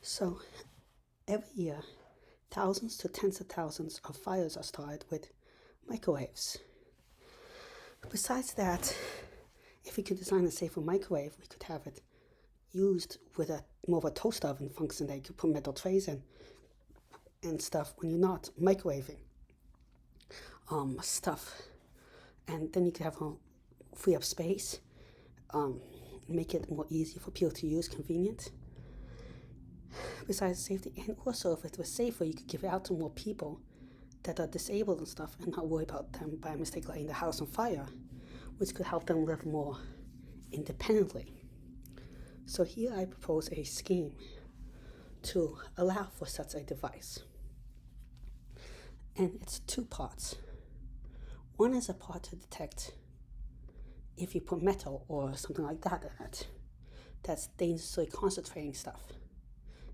So every year, thousands to tens of thousands of fires are started with microwaves. Besides that, if we could design a safer microwave, we could have it used with a more of a toaster oven function that you could put metal trays in and stuff when you're not microwaving stuff. And then you could have free up space, make it more easy for people to use, convenient. Besides safety, and also if it was safer, you could give it out to more people that are disabled and stuff and not worry about them by mistake lighting the house on fire, which could help them live more independently. So here I propose a scheme to allow for such a device. And it's two parts. One is a part to detect if you put metal or something like that in it that's dangerously concentrating stuff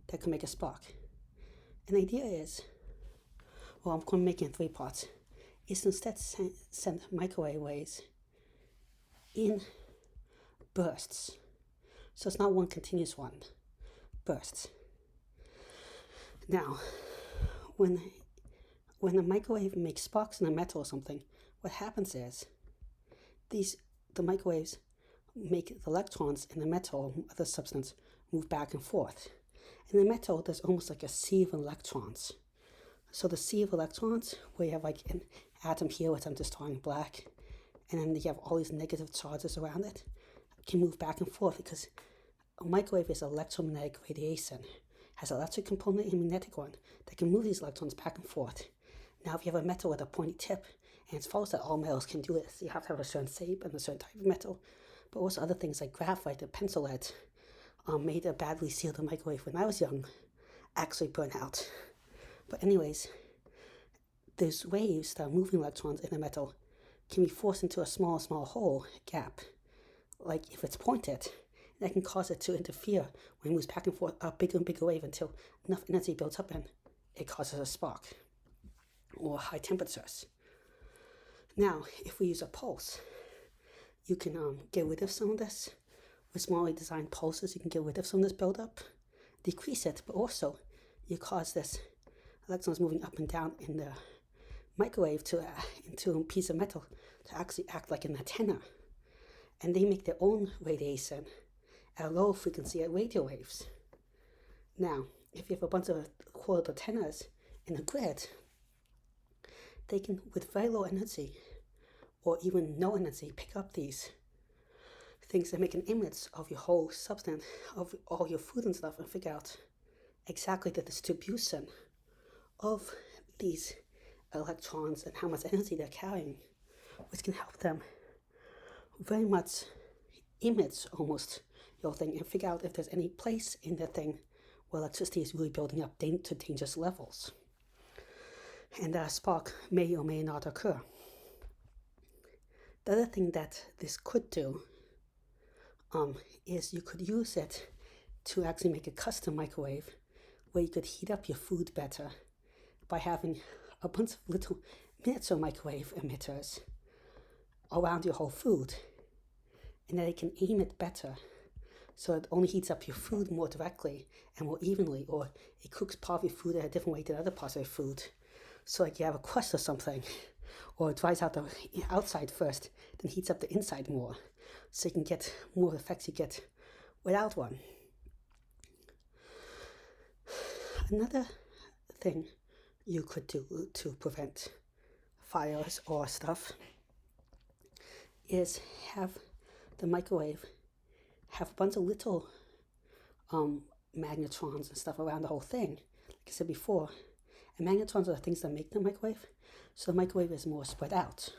that can make a spark. And the idea is, well, I'm going to make it in three parts, is to instead send microwave waves in bursts. So it's not one continuous one, bursts. Now, when the microwave makes sparks in a metal or something, what happens is the microwaves make the electrons in the metal or other substance move back and forth. In the metal, there's almost like a sea of electrons. So the sea of electrons, where you have like an atom here, which I'm just drawing black, and then you have all these negative charges around it, can move back and forth because a microwave is electromagnetic radiation. It has an electric component and a magnetic one that can move these electrons back and forth. Now, if you have a metal with a pointy tip, and it's false that all metals can do this, you have to have a certain shape and a certain type of metal, but also other things like graphite and pencil lead made a badly sealed microwave when I was young actually burn out. But anyways, those waves that are moving electrons in a metal can be forced into a small hole, gap. Like if it's pointed, that can cause it to interfere when it moves back and forth, a bigger and bigger wave until enough energy builds up and it causes a spark or high temperatures. Now, if we use a pulse, you can get rid of some of this. With smartly designed pulses, you can get rid of some of this buildup, decrease it, but also you cause this electrons moving up and down in the microwave into a piece of metal to actually act like an antenna. And they make their own radiation at a low frequency at radio waves. Now, if you have a bunch of coiled antennas in a grid, they can, with very low energy or even no energy, pick up these things that make an image of your whole substance, of all your food and stuff, and figure out exactly the distribution of these electrons and how much energy they're carrying, which can help them very much image almost your thing and figure out if there's any place in the thing where electricity is really building up to dangerous levels. And a spark may or may not occur. The other thing that this could do is you could use it to actually make a custom microwave where you could heat up your food better by having a bunch of little miniature microwave emitters around your whole food, and that it can aim it better so it only heats up your food more directly and more evenly, or it cooks part of your food in a different way than other parts of your food. So like you have a crust or something, or it dries out the outside first, then heats up the inside more, so you can get more effects you get without one. Another thing you could do to prevent fires or stuff is have the microwave have a bunch of little magnetrons and stuff around the whole thing. Like I said before, and magnetrons are the things that make the microwave, so the microwave is more spread out.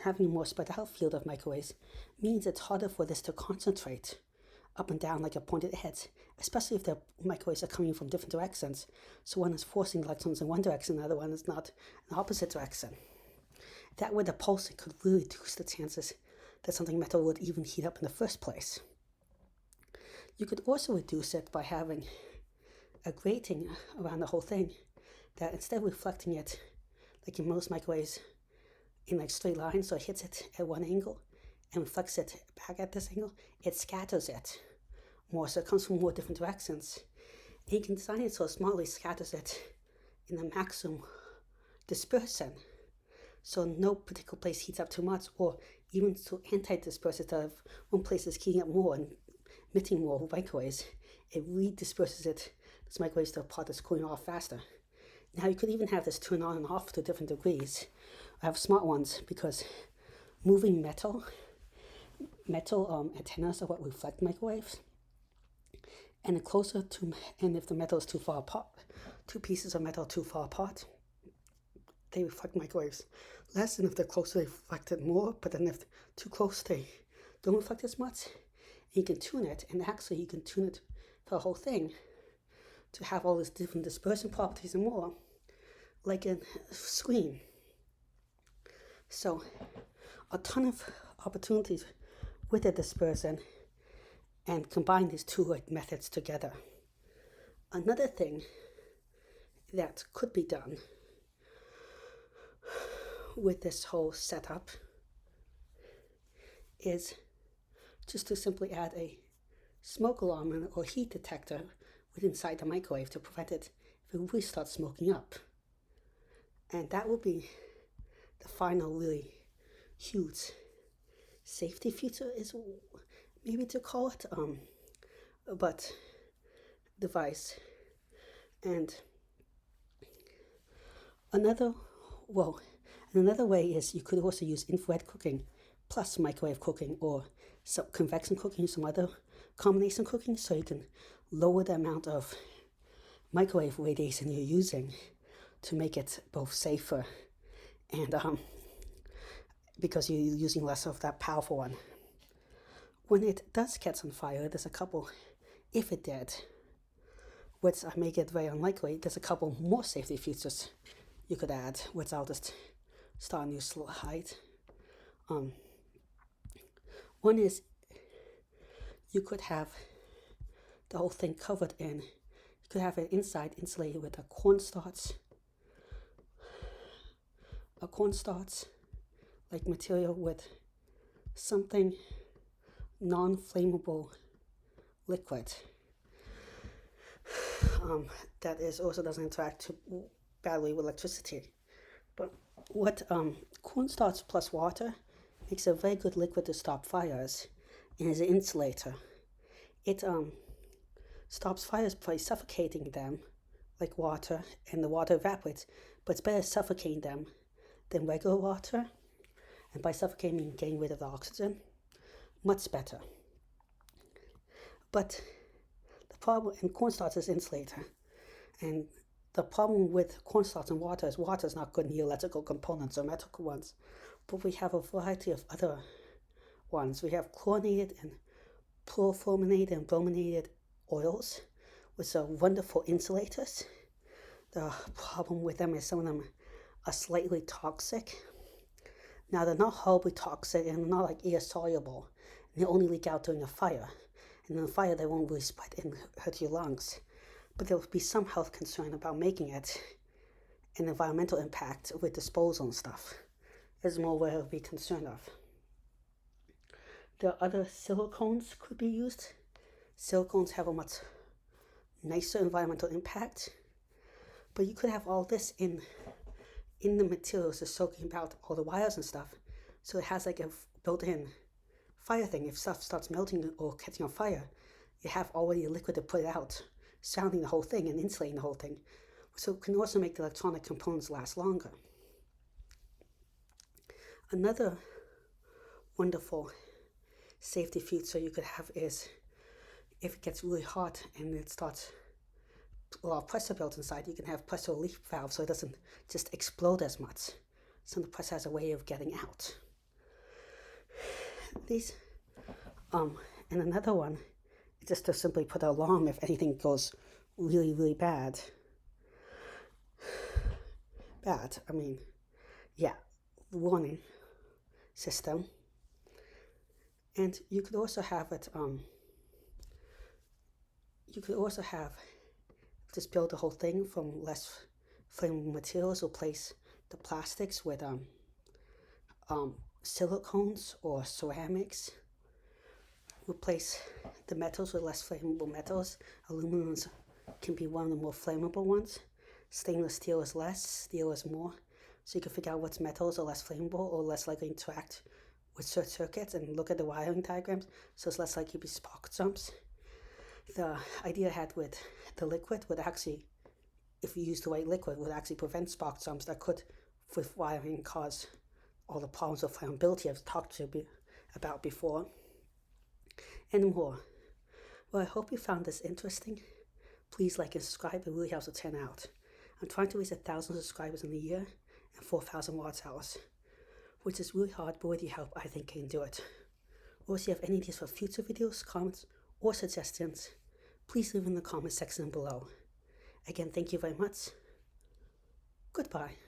Having a more spread out field of microwaves means it's harder for this to concentrate up and down like a pointed head, especially if the microwaves are coming from different directions. So one is forcing electrons in one direction, the other one is not in the opposite direction. That way the pulsing could really reduce the chances that something metal would even heat up in the first place. You could also reduce it by having a grating around the whole thing that instead of reflecting it like in most microwaves in like straight lines, so it hits it at one angle and reflects it back at this angle, it scatters it more, so it comes from more different directions. And you can design it so it smartly scatters it in the maximum dispersion, so no particular place heats up too much, or even to anti-disperse it, if one place is heating up more and emitting more microwaves, it redisperses it, this microwaves, to a part that's cooling off faster. Now you could even have this turn on and off to different degrees. I have smart ones because moving metal antennas are what reflect microwaves. And if the metal is too far apart, two pieces of metal too far apart, they reflect microwaves less, and if they're closer, they reflect it more. But then if too close, they don't reflect as much. And you can tune it, and actually you can tune it for the whole thing to have all these different dispersion properties and more, like a screen. So a ton of opportunities with the dispersion, and combine these two methods together. Another thing that could be done with this whole setup is just to simply add a smoke alarm or heat detector inside the microwave to prevent it if it really starts smoking up. And that will be the final really huge safety feature, is maybe to call it, but device. And another way is you could also use infrared cooking plus microwave cooking, or some convection cooking, some other combination cooking, so you can lower the amount of microwave radiation you're using to make it both safer and because you're using less of that powerful one. When it does catch on fire, there's a couple, if it did, which I make it very unlikely, there's a couple more safety features you could add, which I'll just start a new slide. One is you could have the whole thing covered in, you could have it inside insulated with a cornstarch like material with something non-flammable liquid that is also doesn't interact too badly with electricity. But what cornstarch plus water makes a very good liquid to stop fires, and is an insulator. It stops fires by suffocating them like water, and the water evaporates, but it's better suffocating them than regular water, and by suffocating and getting rid of the oxygen, much better. But the problem, and cornstarch is insulator, and the problem with cornstarch and water is not good in the electrical components or metal ones, but we have a variety of other ones. We have chlorinated and fluorofluorinated and brominated oils, which are wonderful insulators. The problem with them is some of them are slightly toxic. Now, they're not horribly toxic and not like air soluble, and they only leak out during a fire. And in a fire, they won't really spread and hurt your lungs. But there will be some health concern about making it, and environmental impact with disposal and stuff is more what I'll be concerned of. There are other silicones could be used. Silicones have a much nicer environmental impact, but you could have all this in the materials is soaking about all the wires and stuff, so it has like a built-in fire thing. If stuff starts melting or catching on fire, you have already a liquid to put it out, surrounding the whole thing and insulating the whole thing, so it can also make the electronic components last longer. Another wonderful safety feature you could have is if it gets really hot and it starts a lot of pressure built inside, you can have pressure relief valves so it doesn't just explode as much. So the pressure has a way of getting out. These, and another one is just to simply put an alarm if anything goes really, really bad. Warning system. And you could also have it, just build the whole thing from less flammable materials, replace the plastics with silicones or ceramics, replace the metals with less flammable metals. Aluminum is can be one of the more flammable ones. Stainless steel is less, steel is more. So you can figure out what's metals are less flammable or less likely to interact with certain circuits and look at the wiring diagrams, so it's less likely to be spark jumps. The idea I had with the liquid would actually, if you use the right liquid, would actually prevent spark jumps that could, with wiring, cause all the problems of flammability I've talked to you about before, and more. Well, I hope you found this interesting. Please like and subscribe, it really helps a 10 out. I'm trying to reach 1,000 subscribers in a year and 4,000 watch hours, which is really hard, but with your help, I think I can do it. Or if you have any ideas for future videos, comments, or suggestions, please leave in the comment section below. Again, thank you very much. Goodbye.